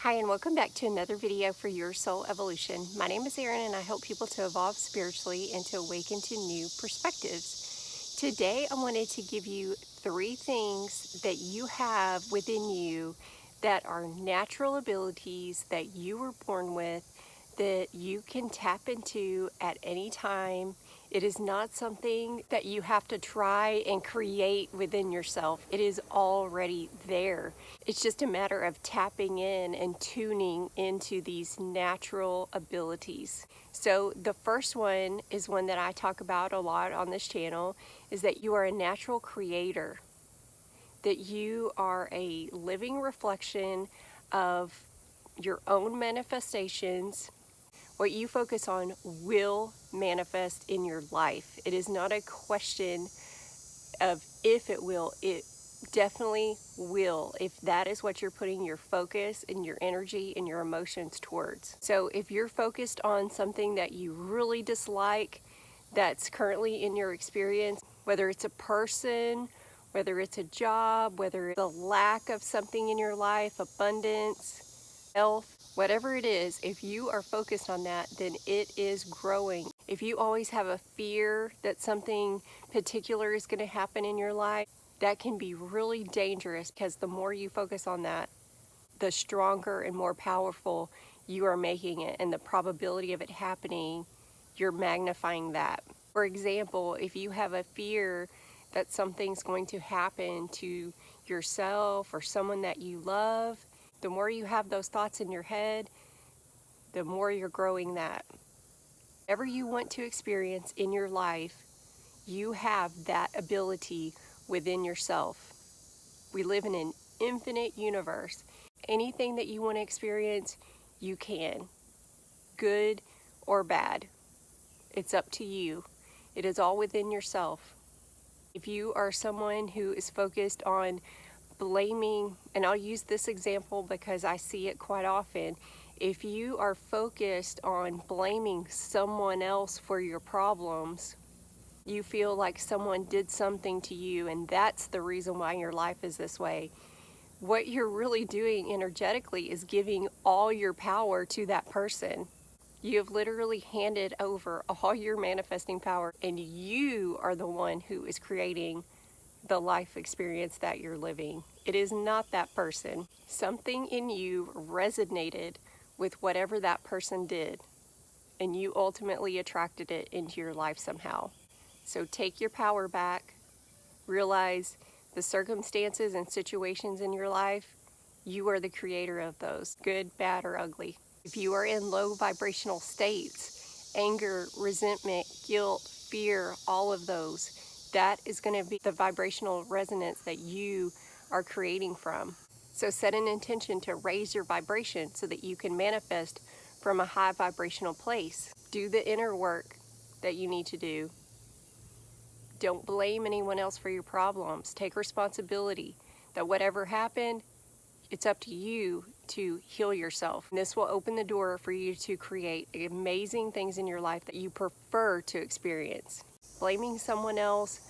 Hi, and welcome back to another video for Your Soul Evolution. My name is Erin, and I help people to evolve spiritually and to awaken to new perspectives. Today, I wanted to give you 3 things that you have within you that are natural abilities that you were born with that you can tap into at any time. It is not something that you have to try and create within yourself. It is already there. It's just a matter of tapping in and tuning into these natural abilities. So the first one is one that I talk about a lot on this channel, is that you are a natural creator, that you are a living reflection of your own manifestations. What you focus on will manifest in your life. It is not a question of if it will, it definitely will, if that is what you're putting your focus and your energy and your emotions towards. So if you're focused on something that you really dislike that's currently in your experience, whether it's a person, whether it's a job, whether it's the lack of something in your life, abundance, health, whatever it is, if you are focused on that, then it is growing. If you always have a fear that something particular is going to happen in your life, that can be really dangerous, because the more you focus on that, the stronger and more powerful you are making it, and the probability of it happening, you're magnifying that. For example, if you have a fear that something's going to happen to yourself or someone that you love, the more you have those thoughts in your head, the more you're growing that. Whatever you want to experience in your life, you have that ability within yourself. We live in an infinite universe. Anything that you want to experience, you can. Good or bad. It's up to you. It is all within yourself. If you are someone who is focused on blaming, and I'll use this example because I see it quite often, if you are focused on blaming someone else for your problems, you feel like someone did something to you and that's the reason why your life is this way. What you're really doing energetically is giving all your power to that person. You have literally handed over all your manifesting power, and you are the one who is creating the life experience that you're living. It is not that person. Something in you resonated with whatever that person did, and you ultimately attracted it into your life somehow. So take your power back. Realize the circumstances and situations in your life, you are the creator of those, good, bad, or ugly. If you are in low vibrational states, anger, resentment, guilt, fear, all of those, that is going to be the vibrational resonance that you are creating from. So set an intention to raise your vibration so that you can manifest from a high vibrational place. Do the inner work that you need to do. Don't blame anyone else for your problems. Take responsibility that whatever happened, it's up to you to heal yourself. And this will open the door for you to create amazing things in your life that you prefer to experience. Blaming someone else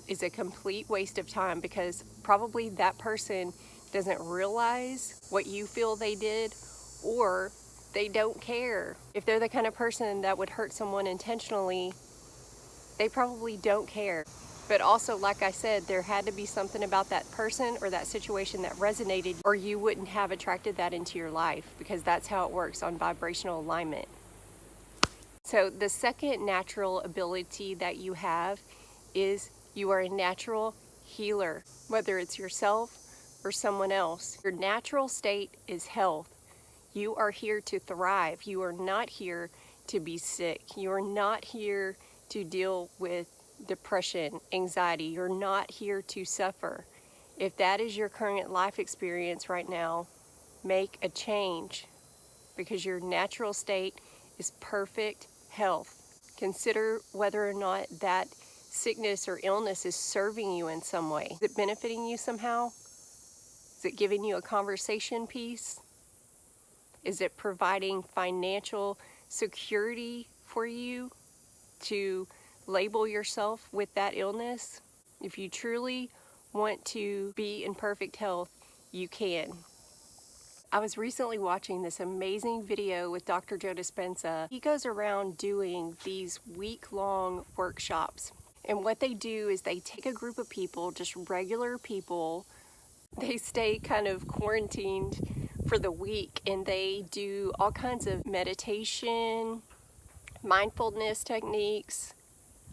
is a complete waste of time, because probably that person doesn't realize what you feel they did, or they don't care. If they're the kind of person that would hurt someone intentionally, they probably don't care. But also, like I said, there had to be something about that person or that situation that resonated, or you wouldn't have attracted that into your life, because that's how it works on vibrational alignment. So the second natural ability that you have is you are a natural healer, whether it's yourself or someone else. Your natural state is health. You are here to thrive. You are not here to be sick. You are not here to deal with depression, anxiety. You're not here to suffer. If that is your current life experience right now, make a change, because your natural state is perfect health. Consider whether or not that sickness or illness is serving you in some way. Is it benefiting you somehow? Is it giving you a conversation piece? Is it providing financial security for you to label yourself with that illness? If you truly want to be in perfect health, you can. I was recently watching this amazing video with Dr. JoeDispenza. He goes around doing these week-long workshops. And what they do is they take a group of people, just regular people. They stay kind of quarantined for the week, and they do all kinds of meditation, mindfulness techniques.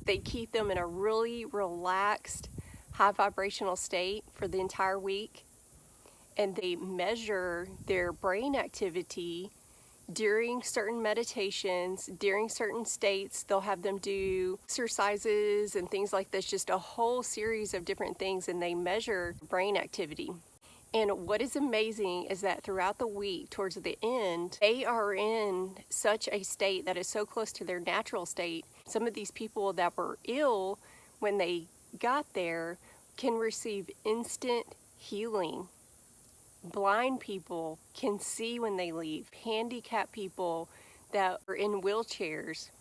They keep them in a really relaxed, high vibrational state for the entire week. And they measure their brain activity during certain meditations, during certain states. They'll have them do exercises and things like this, just a whole series of different things, and they measure brain activity. And what is amazing is that throughout the week, towards the end, they are in such a state that is so close to their natural state. Some of these people that were ill when they got there can receive instant healing. Blind people can see when they leave. Handicapped people that are in wheelchairs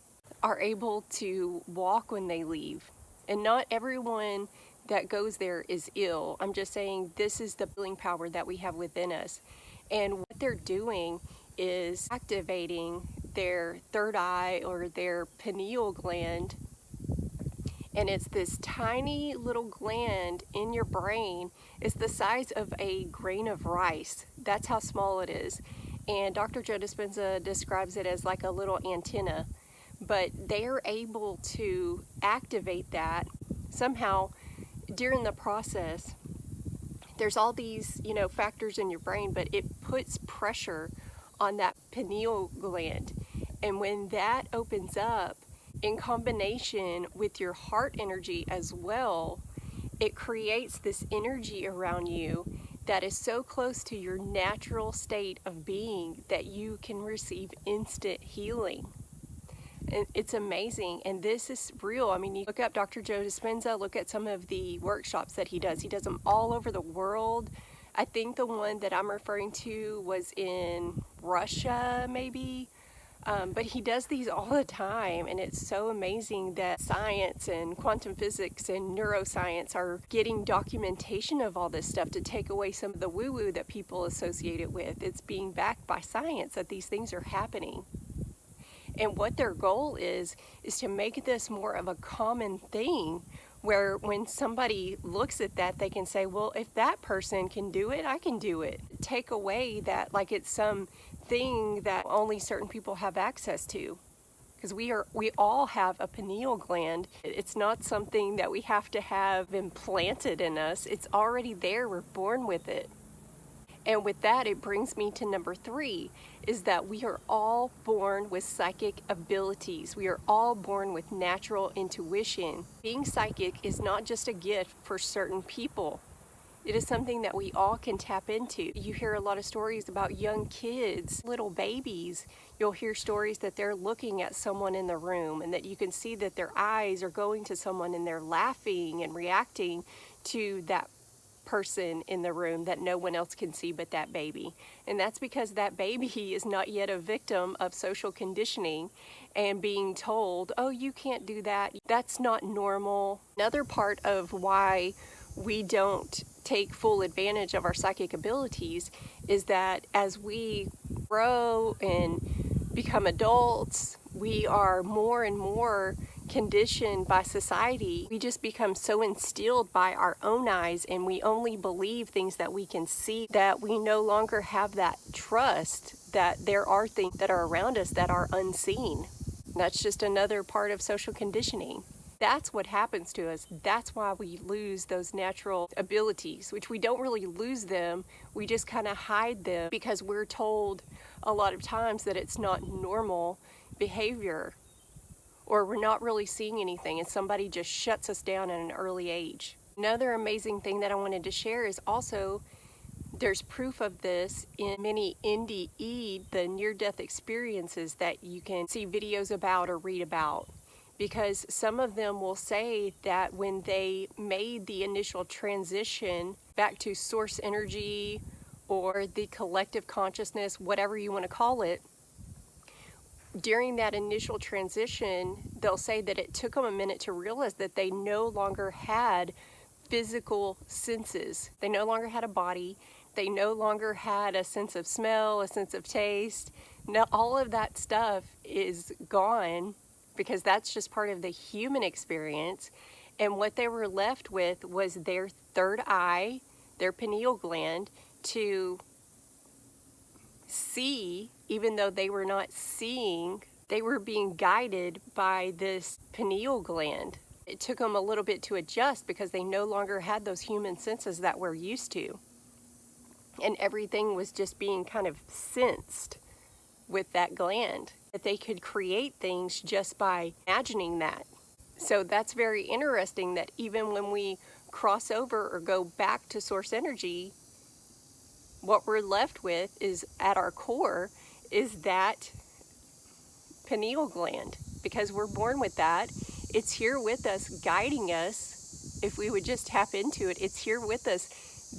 are able to walk when they leave. And not everyone that goes there is ill. I'm just saying this is the healing power that we have within us. And what they're doing is activating their third eye or their pineal gland. And it's this tiny little gland in your brain. It's the size of a grain of rice. That's how small it is. And Dr. JoeDispenza describes it as like a little antenna. But they're able to activate that somehow during the process. There's all these, factors in your brain, but it puts pressure on that pineal gland. And when that opens up, in combination with your heart energy as well, it creates this energy around you that is so close to your natural state of being that you can receive instant healing. And it's amazing, and this is real. I mean, you look up Dr. JoeDispenza, look at some of the workshops that he does. He does them all over the world. I think the one that I'm referring to was in Russia, maybe. But he does these all the time, and it's so amazing that science and quantum physics and neuroscience are getting documentation of all this stuff to take away some of the woo-woo that people associate it with. It's being backed by science that these things are happening. And what their goal is to make this more of a common thing, where when somebody looks at that, they can say, well, if that person can do it, I can do it. Take away that like it's some thing that only certain people have access to, because we all have a pineal gland. It's not something that we have to have implanted in us. It's already there. We're born with it. And with that, it brings me to number 3, is that we are all born with psychic abilities. We are all born with natural intuition. Being psychic is not just a gift for certain people. It is something that we all can tap into. You hear a lot of stories about young kids, little babies. You'll hear stories that they're looking at someone in the room, and that you can see that their eyes are going to someone and they're laughing and reacting to that person in the room that no one else can see but that baby. And that's because that baby is not yet a victim of social conditioning and being told, oh, you can't do that. That's not normal. Another part of why we don't take full advantage of our psychic abilities is that as we grow and become adults, we are more and more conditioned by society. We just become so instilled by our own eyes, and we only believe things that we can see, that we no longer have that trust that there are things that are around us that are unseen. That's just another part of social conditioning. That's what happens to us. That's why we lose those natural abilities, which we don't really lose them. We just kind of hide them because we're told a lot of times that it's not normal behavior, or we're not really seeing anything, and somebody just shuts us down at an early age. Another amazing thing that I wanted to share is also there's proof of this in many NDE, the near-death experiences that you can see videos about or read about. Because some of them will say that when they made the initial transition back to source energy or the collective consciousness, whatever you want to call it, during that initial transition, they'll say that it took them a minute to realize that they no longer had physical senses. They no longer had a body. They no longer had a sense of smell, a sense of taste. No, all of that stuff is gone because that's just part of the human experience. And what they were left with was their third eye, their pineal gland, to see, even though they were not seeing, they were being guided by this pineal gland. It took them a little bit to adjust because they no longer had those human senses that we're used to. And everything was just being kind of sensed with that gland. That they could create things just by imagining that. So that's very interesting that even when we cross over or go back to source energy, what we're left with is, at our core, is that pineal gland, because we're born with that. It's here with us, guiding us. If we would just tap into it, it's here with us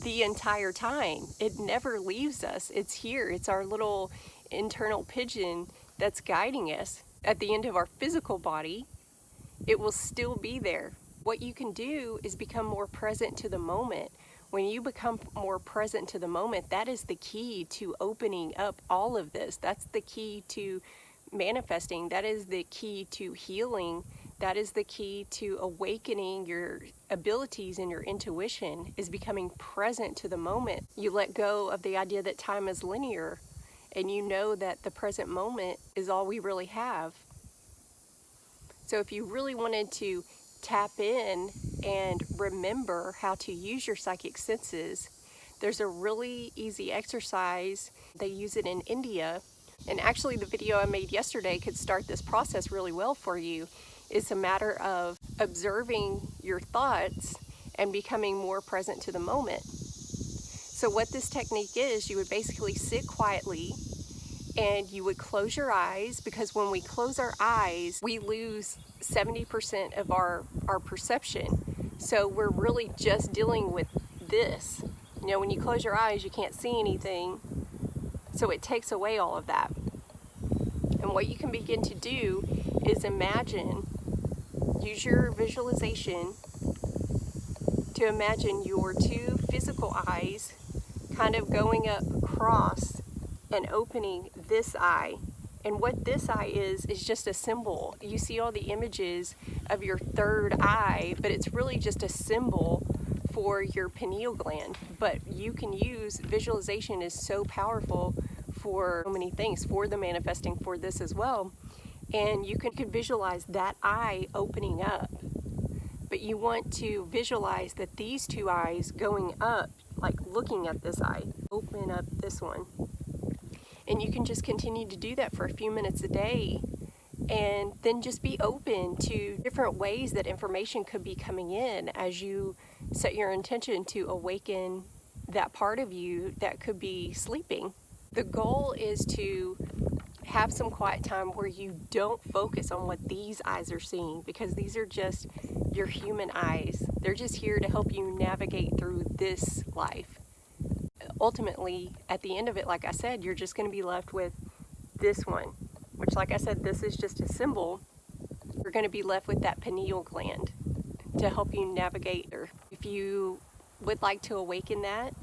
the entire time. It never leaves us. It's here. It's our little internal pigeon that's guiding us. At the end of our physical body, it will still be there. What you can do is become more present to the moment. When you become more present to the moment, that is the key to opening up all of this. That's the key to manifesting. That is the key to healing. That is the key to awakening your abilities and your intuition, is becoming present to the moment. You let go of the idea that time is linear, and you know that the present moment is all we really have. So if you really wanted to tap in and remember how to use your psychic senses, there's a really easy exercise. They use it in India. And actually the video I made yesterday could start this process really well for you. It's a matter of observing your thoughts and becoming more present to the moment. So what this technique is, you would basically sit quietly and you would close your eyes, because when we close our eyes, we lose 70% of our perception. So we're really just dealing with this. You know, when you close your eyes, you can't see anything. So it takes away all of that. And what you can begin to do is imagine, use your visualization to imagine your two physical eyes kind of going across and opening this eye. And what this eye is just a symbol. You see all the images of your third eye, but it's really just a symbol for your pineal gland. But you can use, visualization is so powerful for so many things, for the manifesting, for this as well. And you can visualize that eye opening up. But you want to visualize that these two eyes going up, like looking at this eye, open up this one. And you can just continue to do that for a few minutes a day, and then just be open to different ways that information could be coming in as you set your intention to awaken that part of you that could be sleeping. The goal is to have some quiet time where you don't focus on what these eyes are seeing, because these are just your human eyes. They're just here to help you navigate through this life. Ultimately, at the end of it, like I said, you're just going to be left with this one, which, like I said, this is just a symbol. You're going to be left with that pineal gland to help you navigate. If you would like to awaken that,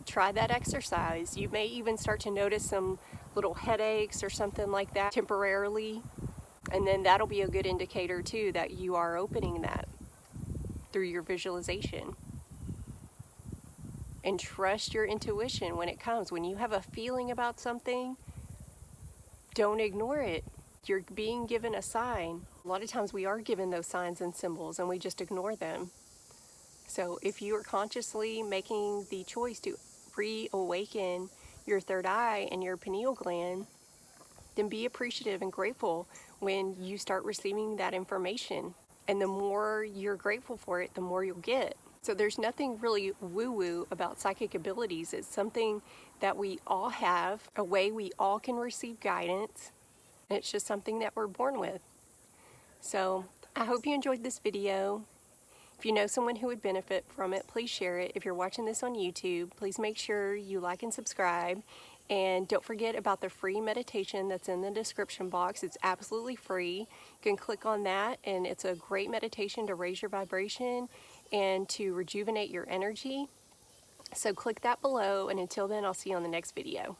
try that exercise. You may even start to notice some little headaches or something like that temporarily, and then that'll be a good indicator too that you are opening that through your visualization. And trust your intuition when it comes. When you have a feeling about something, don't ignore it. You're being given a sign. A lot of times we are given those signs and symbols and we just ignore them. So if you are consciously making the choice to reawaken your third eye and your pineal gland, then be appreciative and grateful when you start receiving that information. And the more you're grateful for it, the more you'll get. So there's nothing really woo-woo about psychic abilities. It's something that we all have, a way we all can receive guidance, and it's just something that we're born with. So I hope you enjoyed this video. If you know someone who would benefit from it, please share it. If you're watching this on YouTube, please make sure you like and subscribe. And don't forget about the free meditation that's in the description box. It's absolutely free. You can click on that, and it's a great meditation to raise your vibration and to rejuvenate your energy. So click that below, and until then, I'll see you on the next video.